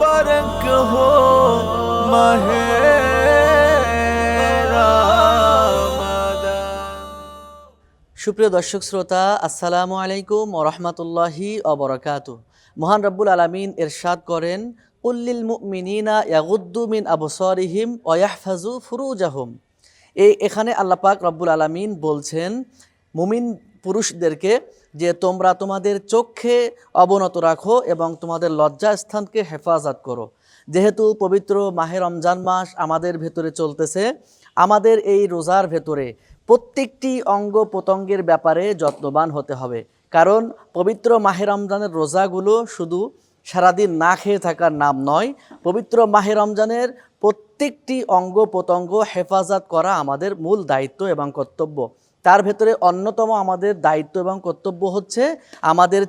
मुबारक हो माहे সুপ্রিয় দর্শক শ্রোতা, আসসালামু আলাইকুম ওয়া রাহমাতুল্লাহি ওয়া বারাকাতুহু। মহান রব্বুল আলামিন ইরশাদ করেন, কুল্লিল মুমিনিনা ইয়াগুদ্দু মিন আবসারিহিম ওয়া ইয়াহফাজু ফুরুজাহুম। এখানে আল্লাহ পাক রব্বুল আলামিন বলছেন মুমিন পুরুষদেরকে যে তোমরা তোমাদের চোখে অবনত রাখো এবং তোমাদের লজ্জা স্থানকে হেফাজত করো। যেহেতু পবিত্র মাহে রমজান মাস আমাদের ভেতরে চলতেছে, আমাদের এই রোজার ভেতরে প্রত্যেকটি অঙ্গ প্রত্যঙ্গের ব্যাপারে যত্নবান হতে হবে। কারণ পবিত্র মাহে রমজানের রোজাগুলো শুধু সারাদিন না খেয়ে থাকার নাম নয়, পবিত্র মাহে রমজানের প্রত্যেকটি অঙ্গ প্রত্যঙ্গ হেফাজত করা আমাদের মূল দায়িত্ব এবং কর্তব্য। তার ভেতরে অন্যতম আমাদের দায়িত্ব এবং কর্তব্য হচ্ছে আমাদের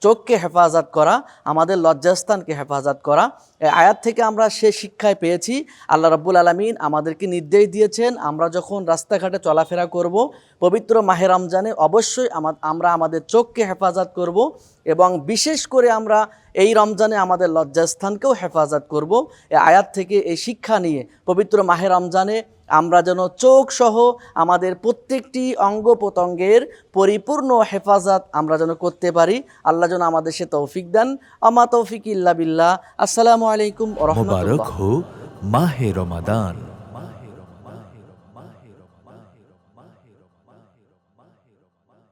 চোখকে হেফাজত করা, আমাদের লজ্জাস্থানকে হেফাজত করা। এই আয়াত থেকে আমরা সে শিক্ষায় পেয়েছি, আল্লাহ রাব্বুল আলামিন আমাদেরকে নির্দেশ দিয়েছেন আমরা যখন রাস্তাঘাটে চলাফেরা করব, পবিত্র মাহে রমজানে অবশ্যই আমরা আমাদের চোখকে হেফাজত করব এবং বিশেষ করে আমরা এই রমজানে আমাদের লজ্জাস্থানকেও হেফাজত করব। এই আয়াত থেকে এই শিক্ষা নিয়ে পবিত্র মাহে রমজানে আমরা যেন চোখ সহ আমাদের প্রত্যেকটি অঙ্গ প্রত্যঙ্গের পরিপূর্ণ হেফাজত আমরা যেন করতে পারি। আল্লাহ যেন আমাদের সে তৌফিক দেন। আমা তৌফিক ইল্লা বিল্লাহ। আসসালামু আলাইকুম ওয়া রাহমাতুল্লাহ। मुबारक हो माहे रमजान।